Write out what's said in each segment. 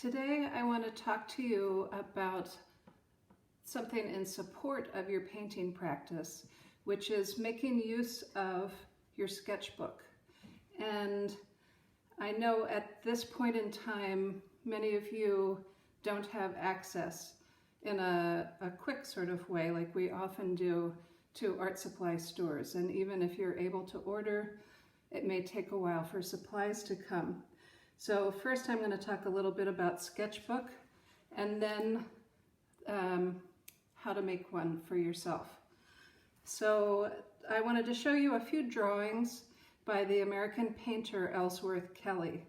Today I want to talk to you about something in support of your painting practice, which is making use of your sketchbook. And I know at this point in time, many of you don't have access in a quick sort of way like we often do to art supply stores. And even if you're able to order, it may take a while for supplies to come. So first I'm going to talk a little bit about Sketchbook and then how to make one for yourself. So I wanted to show you a few drawings by the American painter Ellsworth Kelly,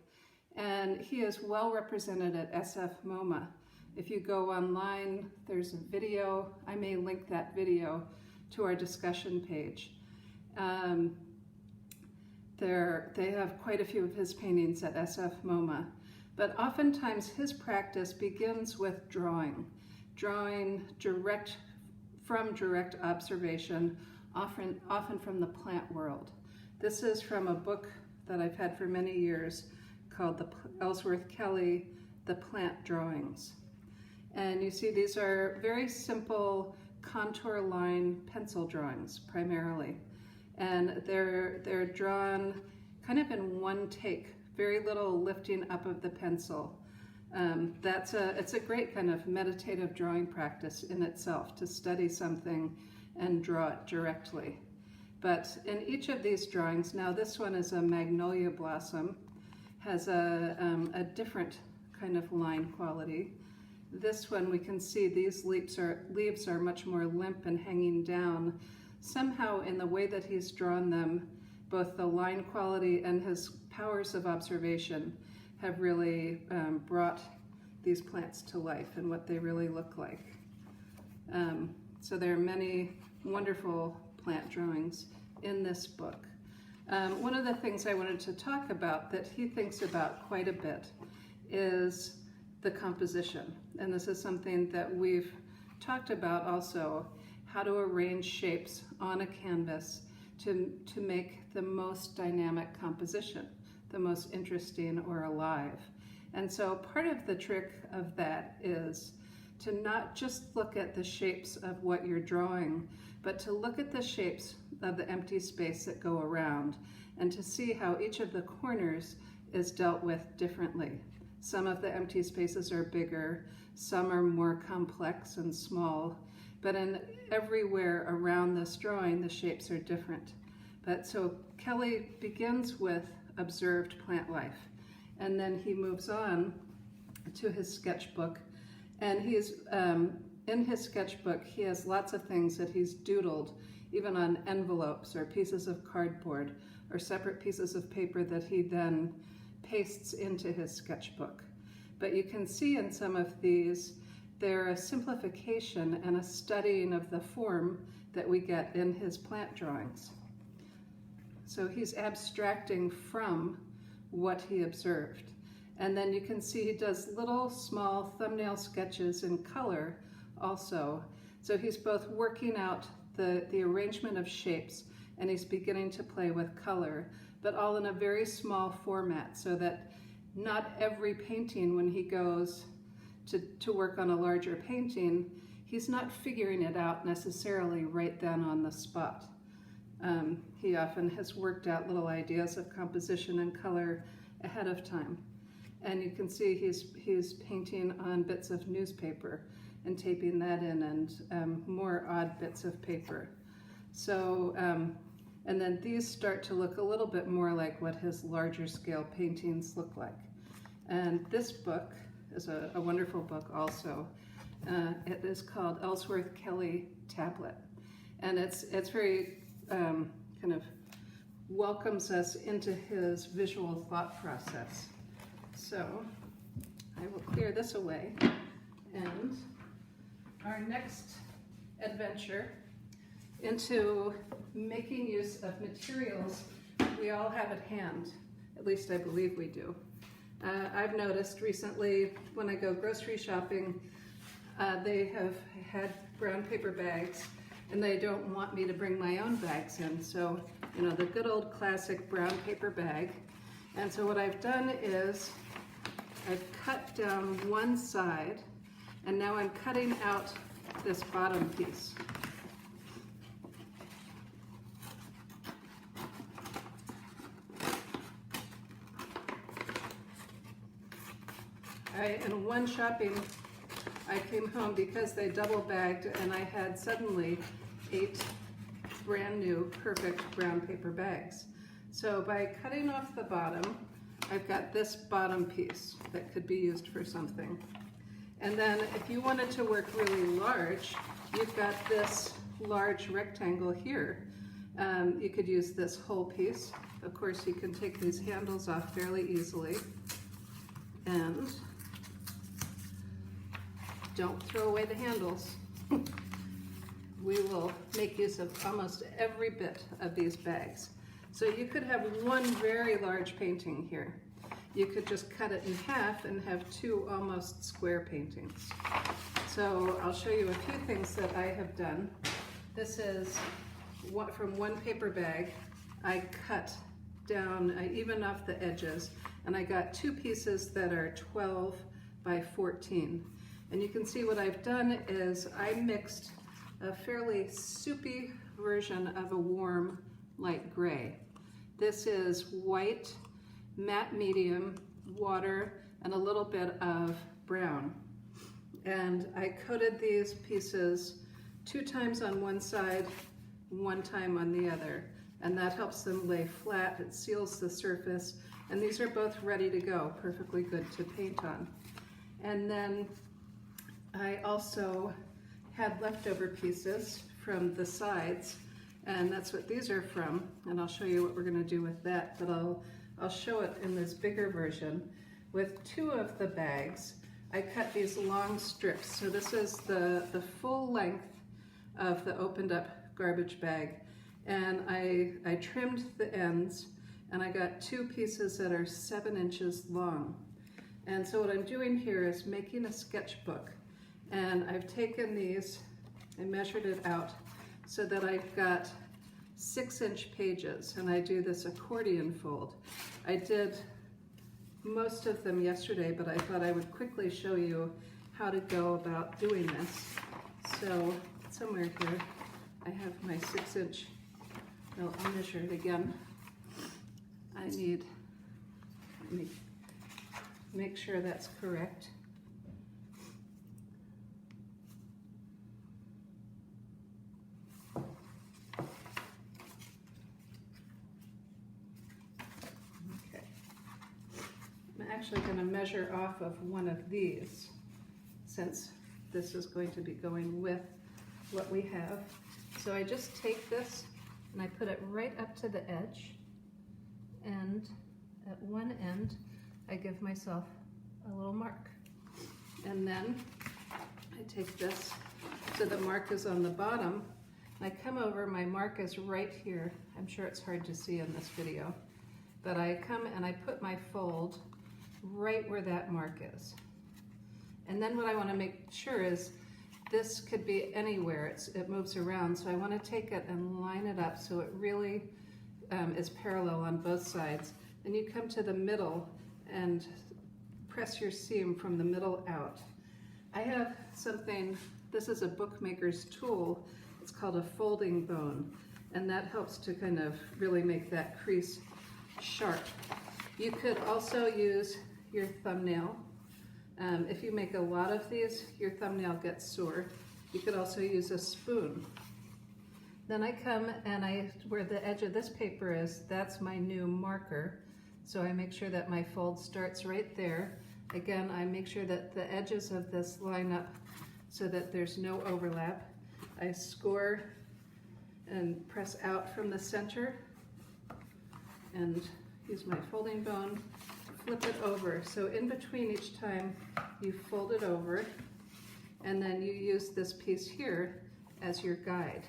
and he is well represented at SF MoMA. If you go online, there's a video. I may link that video to our discussion page. They have quite a few of his paintings at SF MoMA, but oftentimes his practice begins with drawing direct observation, often from the plant world. This is from a book that I've had for many years called the Ellsworth Kelly, The Plant Drawings. And you see these are very simple contour line pencil drawings primarily. And they're drawn kind of in one take, very little lifting up of the pencil. It's a great kind of meditative drawing practice in itself, to study something and draw it directly. But in each of these drawings, now this one is a magnolia blossom, has a different kind of line quality. This one we can see these leaves are much more limp and hanging down. Somehow in the way that he's drawn them, both the line quality and his powers of observation have really brought these plants to life and what they really look like. So there are many wonderful plant drawings in this book. One of the things I wanted to talk about that he thinks about quite a bit is the composition. And this is something that we've talked about also, how to arrange shapes on a canvas to make the most dynamic composition, the most interesting or alive. And so part of the trick of that is to not just look at the shapes of what you're drawing, but to look at the shapes of the empty space that go around and to see how each of the corners is dealt with differently. Some of the empty spaces are bigger, some are more complex and small, but everywhere around this drawing, the shapes are different. But so Kelly begins with observed plant life, and then he moves on to his sketchbook, and in his sketchbook, he has lots of things that he's doodled, even on envelopes or pieces of cardboard or separate pieces of paper that he then pastes into his sketchbook. But you can see in some of these, they're a simplification and a studying of the form that we get in his plant drawings. So he's abstracting from what he observed. And then you can see he does little small thumbnail sketches in color also. So he's both working out the arrangement of shapes and he's beginning to play with color, but all in a very small format so that not every painting, when he goes to work on a larger painting, he's not figuring it out necessarily right then on the spot. He often has worked out little ideas of composition and color ahead of time. And you can see he's painting on bits of newspaper and taping that in, and more odd bits of paper. So, and then these start to look a little bit more like what his larger scale paintings look like. And this book is a wonderful book also. It is called Ellsworth Kelly Tablet. And it's very kind of welcomes us into his visual thought process. So I will clear this away, and our next adventure into making use of materials we all have at hand, at least I believe we do. I've noticed recently when I go grocery shopping, they have had brown paper bags and they don't want me to bring my own bags in. So, you know, the good old classic brown paper bag. And so what I've done is I've cut down one side, and now I'm cutting out this bottom piece. And one shopping, I came home because they double bagged, and I had suddenly 8 brand new perfect brown paper bags. So by cutting off the bottom, I've got this bottom piece that could be used for something. And then if you wanted to work really large, you've got this large rectangle here. You could use this whole piece. Of course, you can take these handles off fairly easily. And don't throw away the handles. We will make use of almost every bit of these bags. So you could have one very large painting here. You could just cut it in half and have 2 almost square paintings. So I'll show you a few things that I have done. This is from one paper bag. I cut down, I evened off the edges, and I got 2 pieces that are 12 by 14. And you can see what I've done is I mixed a fairly soupy version of a warm light gray. This is white, matte medium, water, and a little bit of brown. And I coated these pieces 2 times on one side, 1 time on the other. And that helps them lay flat, it seals the surface, and these are both ready to go, perfectly good to paint on. And then I also had leftover pieces from the sides, and that's what these are from, and I'll show you what we're going to do with that, but I'll show it in this bigger version. With 2 of the bags, I cut these long strips, so this is the full length of the opened up garbage bag, and I trimmed the ends, and I got 2 pieces that are 7 inches long. And so what I'm doing here is making a sketchbook. And I've taken these and measured it out so that I've got 6-inch pages, and I do this accordion fold. I did most of them yesterday, but I thought I would quickly show you how to go about doing this. So somewhere here I have my 6-inch, no, I'll measure it again. Let me make sure that's correct. Actually going to measure off of one of these, since this is going to be going with what we have. So I just take this and I put it right up to the edge, and at one end I give myself a little mark, and then I take this so the mark is on the bottom, and I come over, my mark is right here. I'm sure it's hard to see in this video, but I come and I put my fold right where that mark is. And then what I want to make sure is this could be anywhere, it moves around, so I want to take it and line it up so it really is parallel on both sides. Then you come to the middle and press your seam from the middle out. I have something, this is a bookmaker's tool, it's called a folding bone, and that helps to kind of really make that crease sharp. You could also use your thumbnail. If you make a lot of these, your thumbnail gets sore. You could also use a spoon. Then I come and where the edge of this paper is, that's my new marker. So I make sure that my fold starts right there. Again, I make sure that the edges of this line up so that there's no overlap. I score and press out from the center and use my folding bone, flip it over. So in between each time you fold it over, and then you use this piece here as your guide.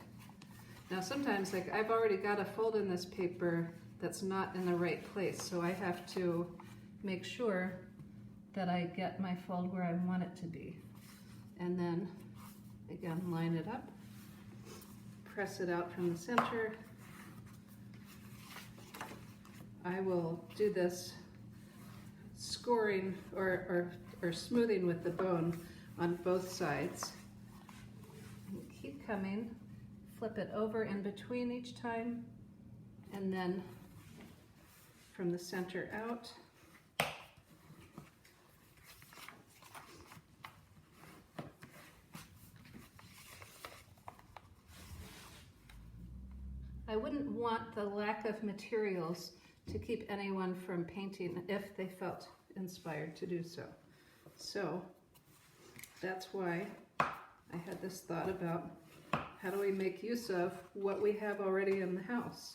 Now sometimes, like, I've already got a fold in this paper that's not in the right place, so I have to make sure that I get my fold where I want it to be. And then again, line it up, press it out from the center. I will do this scoring or smoothing with the bone on both sides. And keep coming, flip it over in between each time, and then from the center out. I wouldn't want the lack of materials to keep anyone from painting if they felt inspired to do so. So that's why I had this thought about how do we make use of what we have already in the house.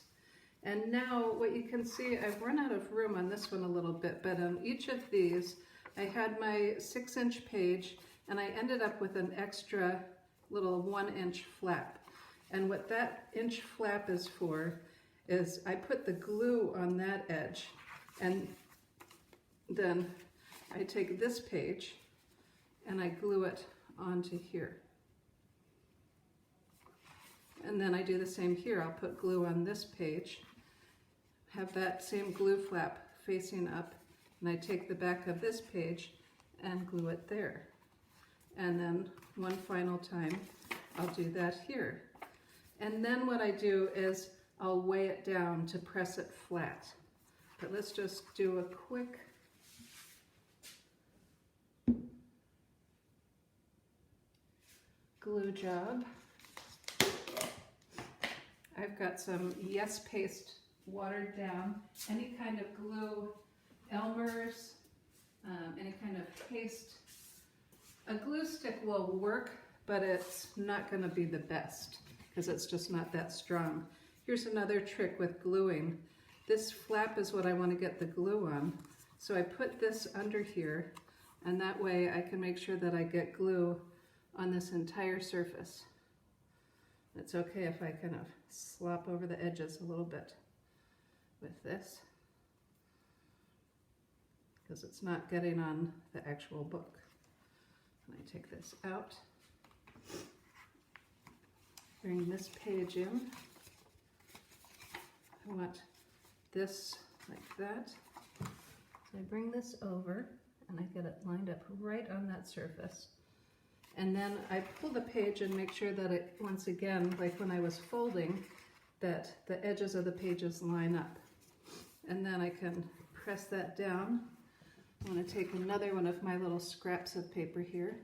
And now what you can see, I've run out of room on this one a little bit, but on each of these, I had my 6-inch page and I ended up with an extra little 1-inch flap. And what that inch flap is for is I put the glue on that edge, and then I take this page and I glue it onto here. And then I do the same here. I'll put glue on this page, have that same glue flap facing up, and I take the back of this page and glue it there. And then one final time, I'll do that here. And then what I do is I'll weigh it down to press it flat. But let's just do a quick glue job. I've got some Yes Paste watered down, any kind of glue, Elmer's, any kind of paste. A glue stick will work, but it's not going to be the best because it's just not that strong. Here's another trick with gluing. This flap is what I want to get the glue on. So I put this under here, and that way I can make sure that I get glue on this entire surface. It's okay if I kind of slop over the edges a little bit with this, because it's not getting on the actual book. And I take this out, bring this page in. I want this like that. So I bring this over and I get it lined up right on that surface. And then I pull the page and make sure that it, once again, like when I was folding, that the edges of the pages line up. And then I can press that down. I'm going to take another one of my little scraps of paper here.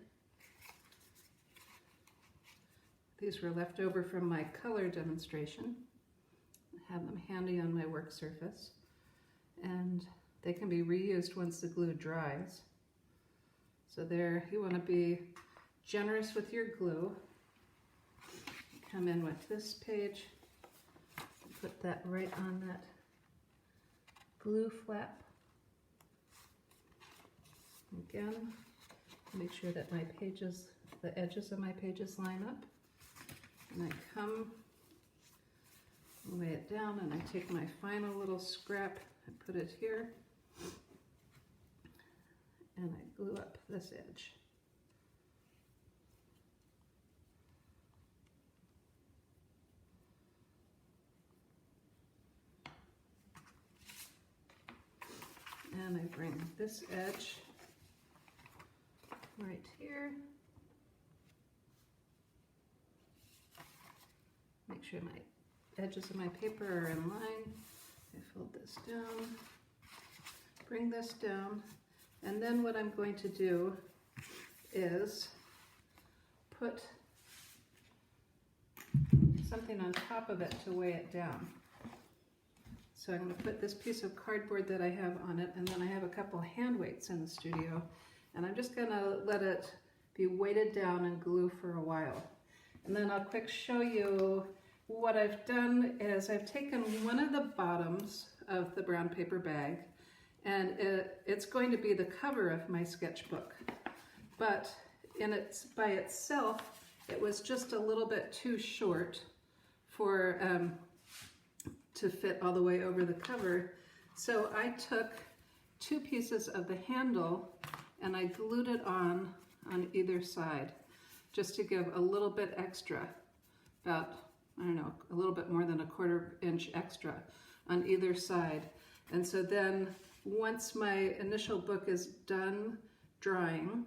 These were left over from my color demonstration. I have them handy on my work surface. And they can be reused once the glue dries. So there, you want to be generous with your glue. Come in with this page, put that right on that glue flap. Again, make sure that my pages, the edges of my pages line up. And I come, lay it down, and I take my final little scrap and put it here. And I glue up this edge. And I bring this edge right here. Make sure my edges of my paper are in line. I fold this down, bring this down, and then what I'm going to do is put something on top of it to weigh it down. So I'm going to put this piece of cardboard that I have on it, and then I have a couple hand weights in the studio, and I'm just going to let it be weighted down and glue for a while. And then I'll quick show you what I've done is I've taken one of the bottoms of the brown paper bag, and it's going to be the cover of my sketchbook. But by itself, it was just a little bit too short for to fit all the way over the cover. So I took two pieces of the handle and I glued it on either side, just to give a little bit extra, about, I don't know, a little bit more than a 1/4 inch extra on either side. And so then once my initial book is done drawing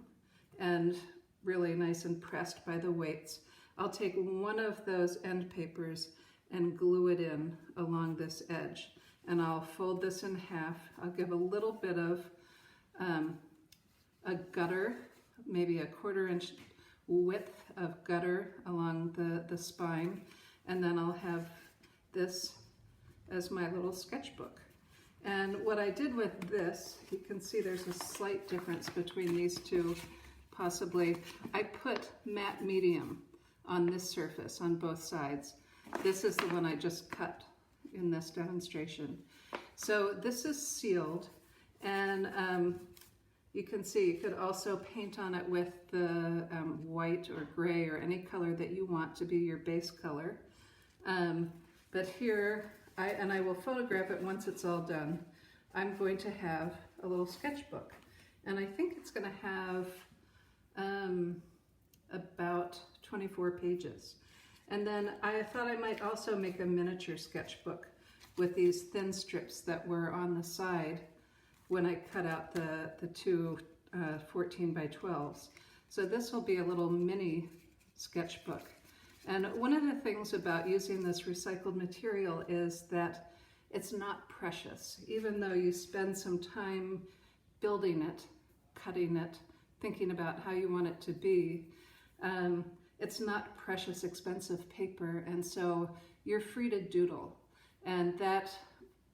and really nice and pressed by the weights, I'll take one of those end papers and glue it in along this edge. And I'll fold this in half. I'll give a little bit of a gutter, maybe a 1/4 inch width of gutter along the spine. And then I'll have this as my little sketchbook. And what I did with this, you can see there's a slight difference between these two, possibly. I put matte medium on this surface on both sides. This is the one I just cut in this demonstration. So this is sealed, and you can see you could also paint on it with the white or gray or any color that you want to be your base color. But here, I will photograph it once it's all done. I'm going to have a little sketchbook, and I think it's going to have about 24 pages. And then I thought I might also make a miniature sketchbook with these thin strips that were on the side when I cut out the two 14 by 12s. So this will be a little mini sketchbook. And one of the things about using this recycled material is that it's not precious. Even though you spend some time building it, cutting it, thinking about how you want it to be, it's not precious, expensive paper, and so you're free to doodle. And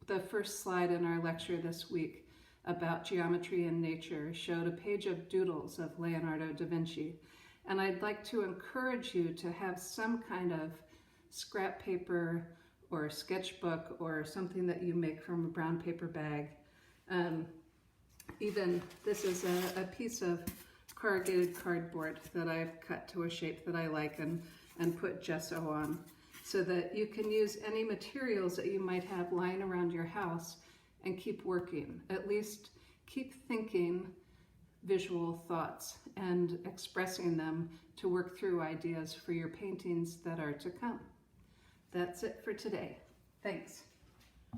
the first slide in our lecture this week about geometry and nature showed a page of doodles of Leonardo da Vinci. And I'd like to encourage you to have some kind of scrap paper or sketchbook or something that you make from a brown paper bag. Even this is a piece of corrugated cardboard that I've cut to a shape that I like and put gesso on, so that you can use any materials that you might have lying around your house and keep working. At least keep thinking visual thoughts and expressing them to work through ideas for your paintings that are to come. That's it for today. Thanks.